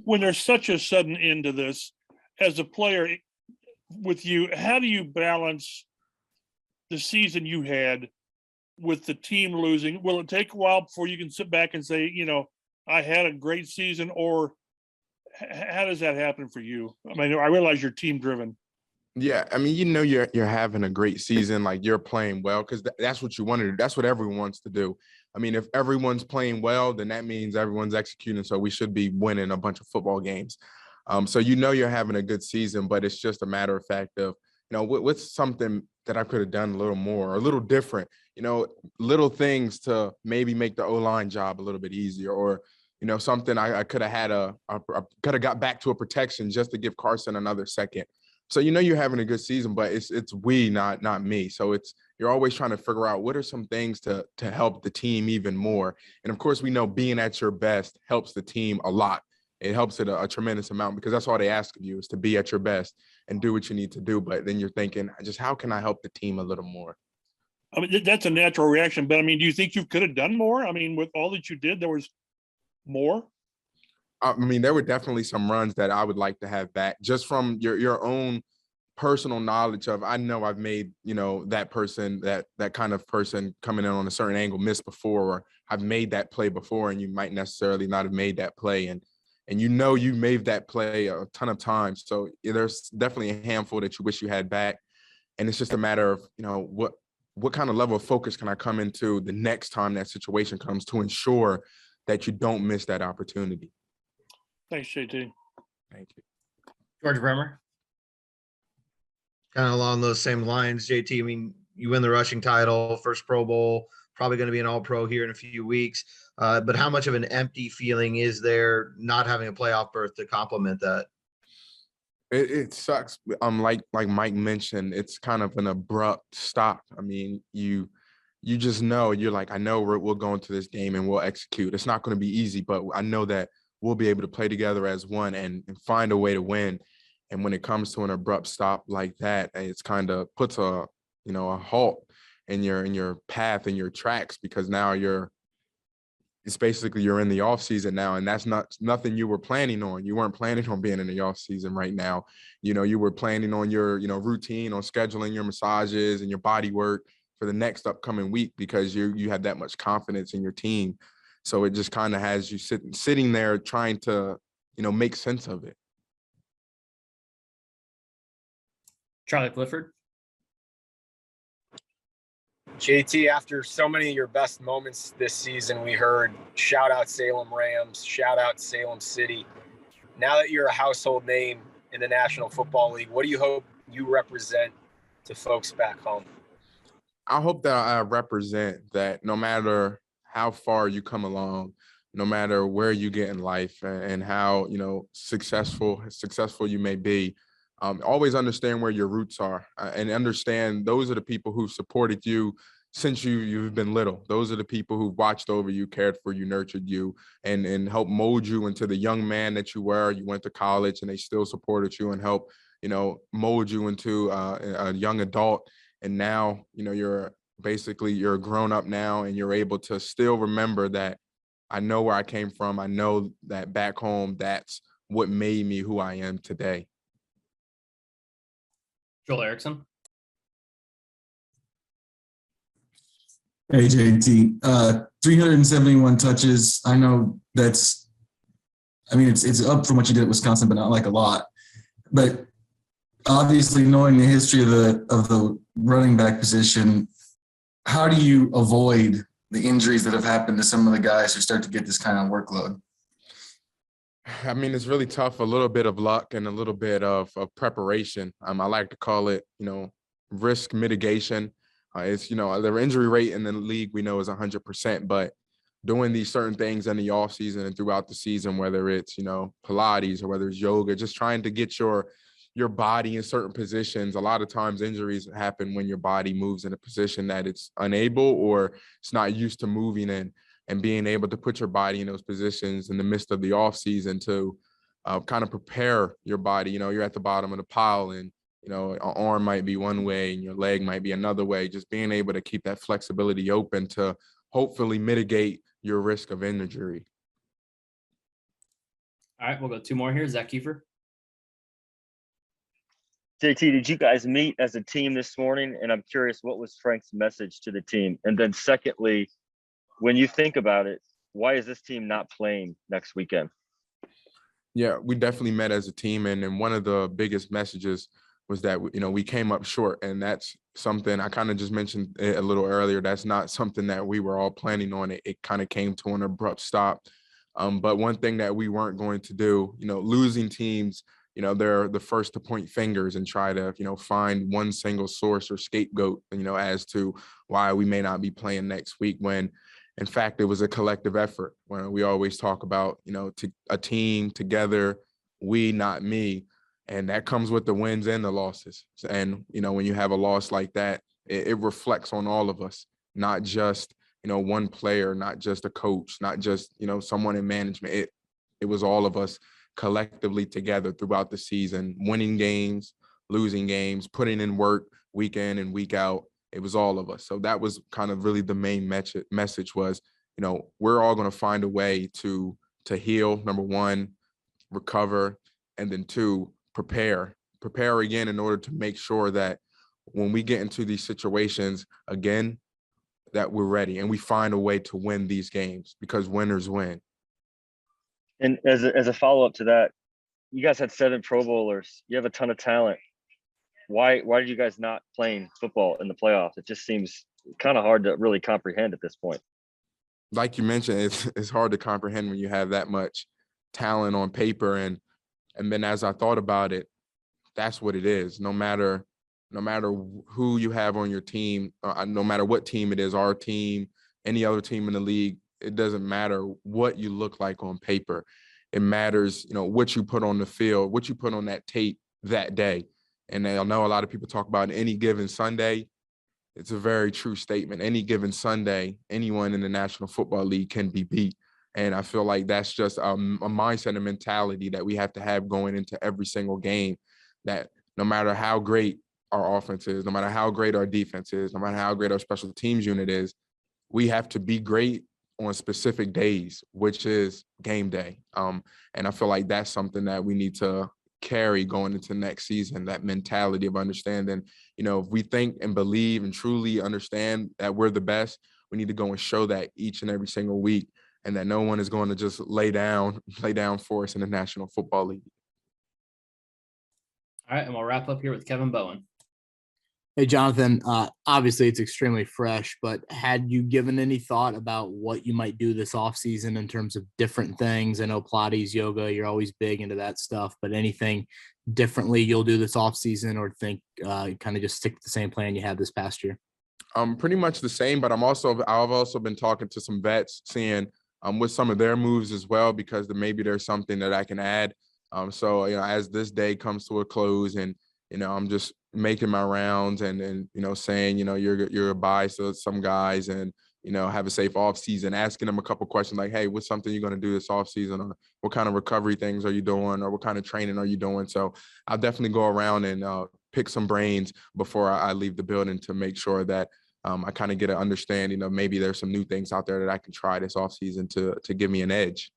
when there's such a sudden end to this, as a player with you, how do you balance the season you had with the team losing? Will it take a while before you can sit back and say, I had a great season, or how does that happen for you? I mean, I realize you're team driven. Yeah, I mean, you're having a great season, like you're playing well, because that's what you want to do. That's what everyone wants to do. I mean, if everyone's playing well, then that means everyone's executing. So we should be winning a bunch of football games. So you're having a good season, but it's just a matter of fact of, what's something that I could have done a little more, or a little different, little things to maybe make the O-line job a little bit easier, or something I could have had could have got back to a protection just to give Carson another second. So you're having a good season, but it's we, not me. So you're always trying to figure out what are some things to help the team even more. And of course, we know being at your best helps the team a lot. It helps it a tremendous amount, because that's all they ask of you is to be at your best and do what you need to do. But then you're thinking, just how can I help the team a little more? I mean, that's a natural reaction. But I mean, do you think you could have done more? I mean, with all that you did, there was more? I mean, there were definitely some runs that I would like to have back, just from your own personal knowledge of, I know I've made, that person, that kind of person coming in on a certain angle miss before, or I've made that play before, and you might necessarily not have made that play. And you made that play a ton of times. So there's definitely a handful that you wish you had back. And it's just a matter of, what kind of level of focus can I come into the next time that situation comes to ensure that you don't miss that opportunity. Thanks, JT. Thank you. George Bremer. Kind of along those same lines, JT. I mean, you win the rushing title, first Pro Bowl, probably going to be an All-Pro here in a few weeks. But how much of an empty feeling is there not having a playoff berth to complement that? It sucks. Like Mike mentioned, it's kind of an abrupt stop. I mean, you just know, you're like, I know we'll go into this game and we'll execute. It's not going to be easy, but I know that we'll be able to play together as one and find a way to win. And when it comes to an abrupt stop like that, it's kind of puts a halt in your path and your tracks, because now it's basically you're in the off season now, and that's nothing you were planning on. You weren't planning on being in the off season right now. You were planning on your, routine, on scheduling your massages and your body work for the next upcoming week, because you had that much confidence in your team. So it just kind of has you sitting there trying to, make sense of it. Charlie Clifford. JT, after so many of your best moments this season, we heard shout out Salem Rams, shout out Salem City. Now that you're a household name in the National Football League, what do you hope you represent to folks back home? I hope that I represent that no matter how far you come along, no matter where you get in life and how, successful you may be, always understand where your roots are, and understand those are the people who supported you since you've been little. Those are the people who watched over you, cared for you, nurtured you, and helped mold you into the young man that you were. You went to college and they still supported you and helped, mold you into a young adult. And now, you're a grown up now, and you're able to still remember that I know where I came from. I know that back home, that's what made me who I am today. Joel Erickson. Hey, JT. 371 touches. I know it's up from what you did at Wisconsin, but not like a lot. But obviously, knowing the history of the running back position, how do you avoid the injuries that have happened to some of the guys who start to get this kind of workload? I mean, it's really tough. A little bit of luck and a little bit of preparation. I like to call it, risk mitigation. It's, their injury rate in the league we know is 100%, but doing these certain things in the off season and throughout the season, whether it's, Pilates or whether it's yoga, just trying to get your body in certain positions. A lot of times injuries happen when your body moves in a position that it's unable or it's not used to moving in. And being able to put your body in those positions in the midst of the off season to kind of prepare your body. You're at the bottom of the pile, and an arm might be one way and your leg might be another way. Just being able to keep that flexibility open to hopefully mitigate your risk of injury. All right, we'll go 2 more here. Zach Kiefer. JT, did you guys meet as a team this morning? And I'm curious, what was Frank's message to the team? And then secondly, when you think about it, why is this team not playing next weekend? Yeah, we definitely met as a team. And one of the biggest messages was that, we came up short. And that's something I kind of just mentioned it a little earlier. That's not something that we were all planning on. It kind of came to an abrupt stop. But one thing that we weren't going to do, losing teams, they're the first to point fingers and try to, find one single source or scapegoat, as to why we may not be playing next week, when in fact, it was a collective effort. When we always talk about, to a team together, we, not me. And that comes with the wins and the losses. And, when you have a loss like that, it reflects on all of us, not just, one player, not just a coach, not just, someone in management. It was all of us collectively together throughout the season, winning games, losing games, putting in work week in and week out. It was all of us. So that was kind of really the main message was, we're all going to find a way to heal, number one, recover, and then 2, prepare again in order to make sure that when we get into these situations again, that we're ready and we find a way to win these games, because winners win. And as a follow-up to that, you guys had 7 Pro Bowlers. You have a ton of talent. Why did you guys not playing football in the playoffs? It just seems kind of hard to really comprehend at this point. Like you mentioned, it's hard to comprehend when you have that much talent on paper. And then as I thought about it, that's what it is. No matter who you have on your team, no matter what team it is, our team, any other team in the league, it doesn't matter what you look like on paper. It matters, what you put on the field, what you put on that tape that day. And I know a lot of people talk about any given Sunday. It's a very true statement. Any given Sunday, anyone in the National Football League can be beat. And I feel like that's just a mindset and mentality that we have to have going into every single game, that no matter how great our offense is, no matter how great our defense is, no matter how great our special teams unit is, we have to be great on specific days, which is game day. And I feel like that's something that we need to carry going into next season, that mentality of understanding, if we think and believe and truly understand that we're the best, we need to go and show that each and every single week, and that no one is going to just lay down for us in the National Football League. All right, and we'll wrap up here with Kevin Bowen. Hey, Jonathan, obviously it's extremely fresh, but had you given any thought about what you might do this offseason in terms of different things? I know Pilates, yoga, you're always big into that stuff, but anything differently you'll do this offseason, or think kind of just stick to the same plan you had this past year? Pretty much the same, but I've also been talking to some vets, seeing with some of their moves as well, because maybe there's something that I can add. So, as this day comes to a close, and, I'm just making my rounds and saying, you're a buy to some guys, and, have a safe off season, asking them a couple questions like, hey, what's something you're going to do this off season, or what kind of recovery things are you doing, or what kind of training are you doing? So I'll definitely go around and pick some brains before I leave the building, to make sure that I kind of get an understanding of maybe there's some new things out there that I can try this off season to give me an edge.